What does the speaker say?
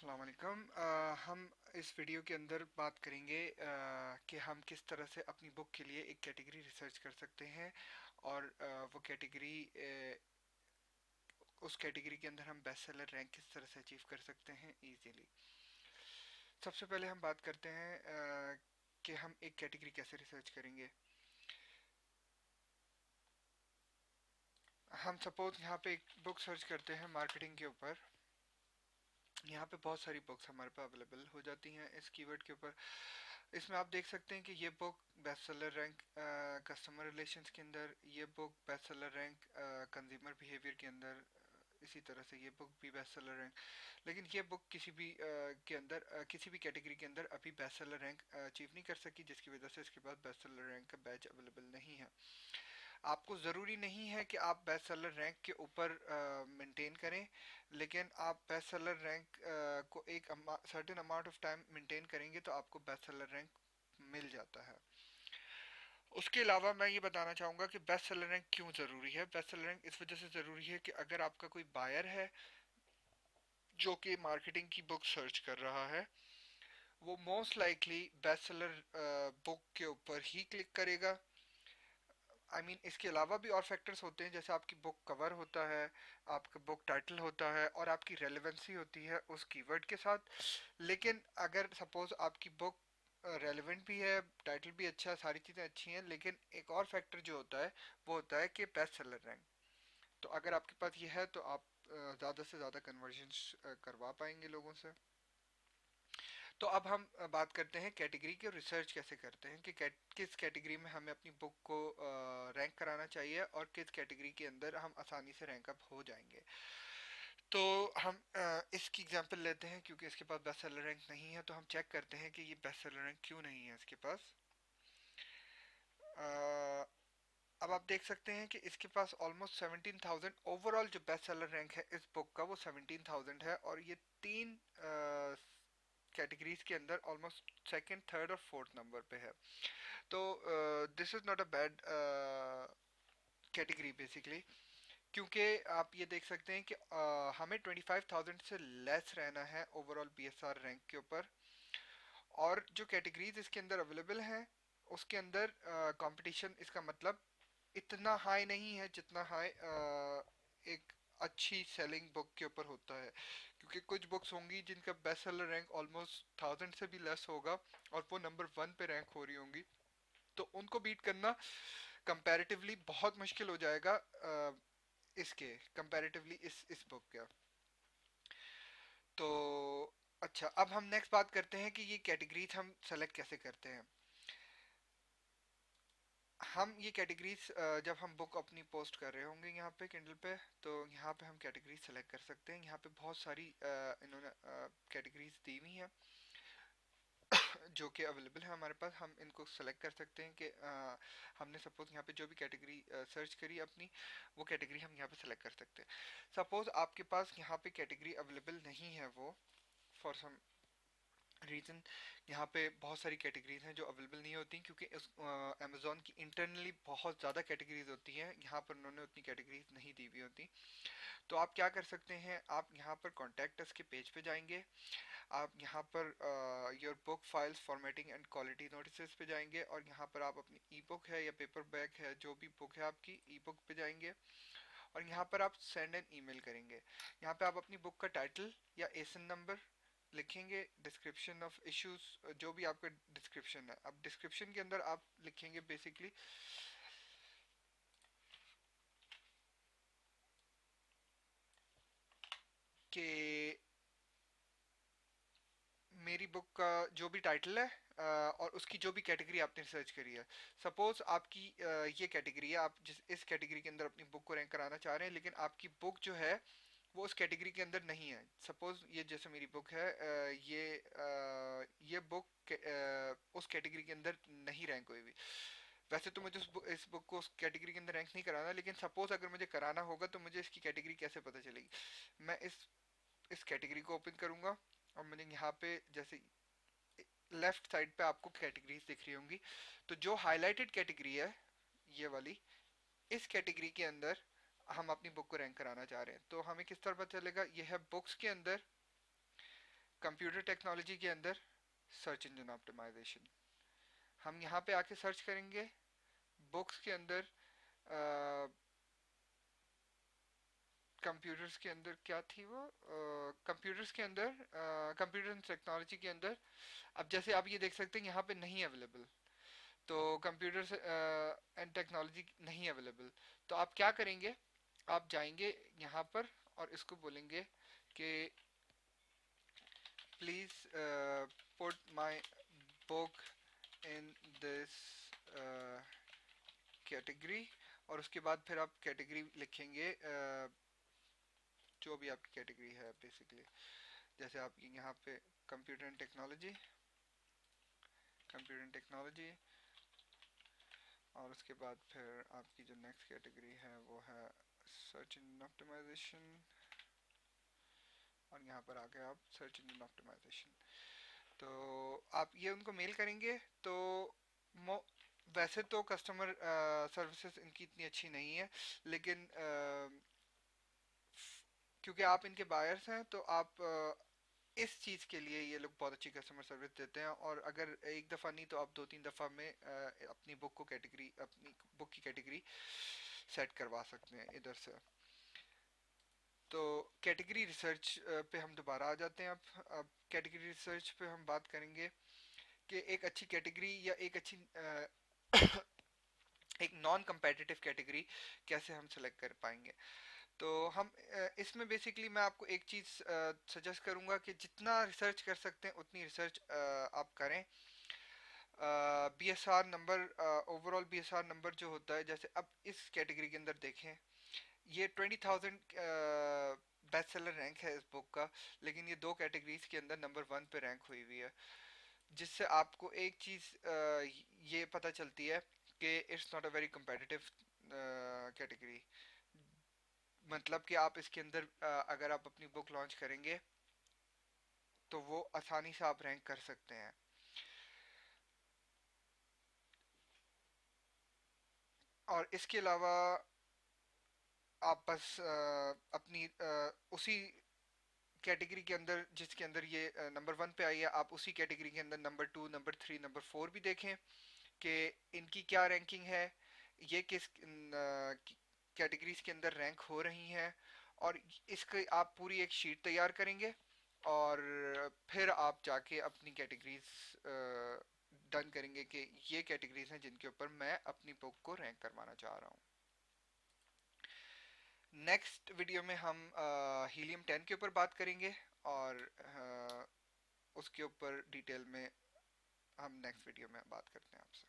अस्सलाम वालेकुम। हम इस वीडियो के अंदर बात करेंगे कि हम किस तरह से अपनी बुक के लिए एक कैटेगरी रिसर्च कर सकते हैं और वो कैटेगरी उस कैटेगरी के अंदर हम बेस्ट सेलर रैंक किस तरह से अचीव कर सकते हैं इजीली। सबसे पहले हम बात करते हैं कि हम एक कैटेगरी कैसे रिसर्च करेंगे। हम सपोज यहाँ पे एक बुक सर्च करते हैं मार्केटिंग के ऊपर। यहाँ पे बहुत सारी बुक्स हमारे पास अवेलेबल हो जाती हैं इस कीवर्ड के ऊपर। इसमें आप देख सकते हैं कि ये book best seller rank customer relations के अंदर, ये book best seller rank consumer behaviour के अंदर, इसी तरह से ये बुक भी बेस्ट सेलर रैंक। लेकिन ये बुक किसी भी के अंदर किसी भी कैटेगरी के अंदर अभी बेस्ट सेलर रैंक अचीव नहीं कर सकी, जिसकी वजह से इसके पास बेस्ट सेलर रैंक का बैच अवेलेबल नहीं है। आपको ज़रूरी नहीं है कि आप बेस्ट सेलर रैंक के ऊपर मेंटेन करें, लेकिन आप बेस्ट सेलर रैंक को एक certain amount of time maintain करेंगे तो आपको बेस्ट सेलर रैंक मिल जाता है। उसके अलावा मैं ये बताना चाहूँगा कि बेस्ट सेलर रैंक क्यों ज़रूरी है। बेस्ट सेलर रैंक इस वजह से ज़रूरी है कि अगर आपका कोई बायर है जो कि मार्केटिंग की बुक सर्च कर रहा है, वो most likely best seller book के ऊपर ही क्लिक करेगा। इसके अलावा भी और फैक्टर्स होते हैं, जैसे आपकी बुक कवर होता है, आपका बुक टाइटल होता है और आपकी रेलेवेंसी होती है उस कीवर्ड के साथ। लेकिन अगर सपोज आपकी बुक रेलेवेंट भी है, टाइटल भी अच्छा है, सारी चीज़ें अच्छी हैं, लेकिन एक और फैक्टर जो होता है वो होता है कि बेस्ट सेलर रैंक। तो अगर आपके पास ये है तो आप ज़्यादा से ज़्यादा कन्वर्जन करवा पाएंगे लोगों से। तो अब हम बात करते हैं कैटेगरी के रिसर्च कैसे करते हैं कि किस कैटेगरी में हमें अपनी बुक को रैंक कराना चाहिए और किस कैटेगरी के अंदर हम आसानी से रैंक अप हो जाएंगे। तो हम इसकी एग्जांपल लेते हैं, क्योंकि इसके पास बेस्ट सेलर रैंक नहीं है तो हम चेक करते हैं कि ये बेस्ट सेलर रैंक क्यों नहीं है इसके पास। अ, अब आप देख सकते हैं कि इसके पास ऑलमोस्ट 17,000 ओवरऑल जो बेस्ट सेलर रैंक है इस बुक का वो 17,000 है, और ये तीन कैटेगरीज के अंदर ऑलमोस्ट सेकंड, थर्ड और फोर्थ नंबर पे है। तो this is not a bad category basically, क्योंकि आप ये देख सकते हैं कि हमें 25,000 से लेस रहना है ओवरऑल बीएसआर रैंक के ऊपर। और जो कैटेगरीज इसके अंदर अवेलेबल हैं उसके अंदर कंपटीशन इसका मतलब इतना हाई नहीं है जितना हाई एक अच्छी सेलिंग बुक के ऊपर होता है। क्योंकि कुछ बुक्स होंगी जिनका बेस्ट सेलर रैंक ऑलमोस्ट 1000 से भी लेस होगा और वो नंबर 1 पे रैंक हो रही होंगी, तो उनको बीट करना कंपैरेटिवली बहुत मुश्किल हो जाएगा इसके कंपैरेटिवली इस बुक का। तो अच्छा, अब हम नेक्स्ट बात करते हैं कि ये कैटेगरीज हम सेलेक्ट कैसे करते हैं। हम ये कैटेगरीज जब हम बुक अपनी पोस्ट कर रहे होंगे यहाँ पे किंडल पे, तो यहाँ पे हम कैटेगरीज सेलेक्ट कर सकते हैं। यहाँ पे बहुत सारी इन्होंने कैटेगरीज दी हुई हैं जो कि अवेलेबल है हमारे पास। हम इनको सेलेक्ट कर सकते हैं कि हमने सपोज यहाँ पे जो भी कैटेगरी सर्च करी अपनी, वो कैटेगरी हम यहाँ पे सेलेक्ट कर सकते हैं। सपोज आपके पास यहाँ पे कैटेगरी अवेलेबल नहीं है, वो फॉर सम रीज़न यहाँ पे बहुत सारी कैटेगरीज हैं जो अवेलेबल नहीं होती, क्योंकि इस अमेज़ॉन की इंटरनली बहुत ज़्यादा कैटेगरीज होती हैं, यहाँ पर उन्होंने उतनी कैटेगरीज नहीं दी हुई होती। तो आप क्या कर सकते हैं, आप यहाँ पर कॉन्टैक्ट अस के पेज पे जाएंगे, आप यहाँ per your book files formatting and quality notice पे जाएंगे, और यहाँ पर आप अपनी ई बुक है या पेपर बैक है, जो भी बुक है आपकी, ई बुक पे जाएंगे और यहाँ पर आप सेंड एन ईमेल करेंगे। यहाँ पे आप अपनी बुक का टाइटल या एसन नंबर लिखेंगे, डिस्क्रिप्शन ऑफ इश्यूज, जो भी आपका डिस्क्रिप्शन है। अब डिस्क्रिप्शन के अंदर आप लिखेंगे बेसिकली कि मेरी बुक का जो भी टाइटल है और उसकी जो भी कैटेगरी आपने रिसर्च करी है। सपोज आपकी ये कैटेगरी है, आप जिस इस कैटेगरी के अंदर अपनी बुक को रैंक कराना चाह रहे हैं, लेकिन आपकी बुक जो है वो उस कैटेगरी के अंदर नहीं है। सपोज ये जैसे मेरी बुक है, ये बुक उस कैटेगरी के अंदर नहीं रैंक हुई हुई। वैसे तो मुझे इस बुक को उस कैटेगरी के अंदर रैंक नहीं कराना, लेकिन सपोज अगर मुझे कराना होगा तो मुझे इसकी कैटेगरी कैसे पता चलेगी। मैं इस कैटेगरी को ओपन करूंगा और मुझे यहाँ पे जैसे लेफ्ट साइड पे आपको कैटेगरीज दिख रही होंगी, तो जो हाईलाइटेड कैटेगरी है ये वाली, इस कैटेगरी के अंदर हम अपनी बुक को रैंक कराना चाह रहे हैं। तो हमें किस तरह पता चलेगा, ये है बुक्स के अंदर कंप्यूटर टेक्नोलॉजी के अंदर सर्च इंजन ऑप्टिमाइजेशन, हम यहाँ पे आके सर्च करेंगे बुक्स के अंदर। कंप्यूटर्स के अंदर क्या थी वो, कंप्यूटर्स के अंदर, कंप्यूटर एंड टेक्नोलॉजी के अंदर। अब जैसे आप ये देख सकते हैं यहाँ पे नहीं अवेलेबल, तो कंप्यूटर एंड टेक्नोलॉजी नहीं अवेलेबल। तो आप क्या करेंगे, आप जाएंगे यहाँ पर और इसको बोलेंगे कि please put my book in this category. और उसके बाद फिर आप कैटेगरी लिखेंगे, जो भी आपकी कैटेगरी है बेसिकली। जैसे आप यहाँ पे computer and technology, computer and technology, और उसके बाद फिर आपकी जो नेक्स्ट कैटेगरी है वो है सर्च इंजन ऑप्टिमाइजेशन, और यहाँ पर आके आप सर्च इंजन ऑप्टिमाइजेशन। तो आप ये उनको मेल करेंगे। तो वैसे तो कस्टमर सर्विसेज इनकी इतनी अच्छी नहीं है, लेकिन क्योंकि आप इनके बायर्स हैं तो आप इस चीज़ के लिए ये लोग बहुत अच्छी कस्टमर सर्विस देते हैं। और अगर एक दफ़ा नहीं तो आप दो तीन दफ़ा में अपनी बुक को कैटेगरी, अपनी बुक की कैटेगरी सेट करवा सकते हैं इधर से। तो कैटेगरी रिसर्च पे हम दोबारा आ जाते हैं। अब कैटेगरी रिसर्च पे हम बात करेंगे कि एक अच्छी कैटेगरी या एक अच्छी एक नॉन कम्पेटिटिव कैटेगरी कैसे हम सेलेक्ट कर पाएंगे। तो हम इसमें बेसिकली मैं आपको एक चीज़ सजेस्ट करूंगा कि जितना रिसर्च कर सकते हैं उतनी रिसर्च आप करें। BSR number, overall BSR number जो होता है, जैसे अब इस कैटेगरी के अंदर देखें, ये 20,000 बेस्ट सेलर रैंक है इस बुक का, लेकिन ये दो कैटेगरीज के अंदर नंबर 1 पे रैंक हुई हुई है। जिससे आपको एक चीज़ ये पता चलती है कि it's not a very competitive category. मतलब कि आप इसके अंदर अगर आप अपनी बुक लॉन्च करेंगे तो वो आसानी से आप रैंक कर सकते हैं। और इसके अलावा आप बस अपनी उसी कैटेगरी के अंदर जिसके अंदर ये नंबर 1 पे आई है, आप उसी कैटेगरी के अंदर नंबर 2, नंबर 3, नंबर 4 भी देखें कि इनकी क्या रैंकिंग है, ये किस कैटेगरीज के अंदर रैंक हो रही हैं। और इसके आप पूरी एक शीट तैयार करेंगे और फिर आप जाके अपनी कैटेगरीज डन करेंगे कि ये कैटेगरीज हैं जिनके ऊपर मैं अपनी बुक को रैंक करवाना चाह रहा हूँ। नेक्स्ट वीडियो में हम हीलियम 10 के ऊपर बात करेंगे, और उसके ऊपर डिटेल में हम नेक्स्ट वीडियो में बात करते हैं आपसे।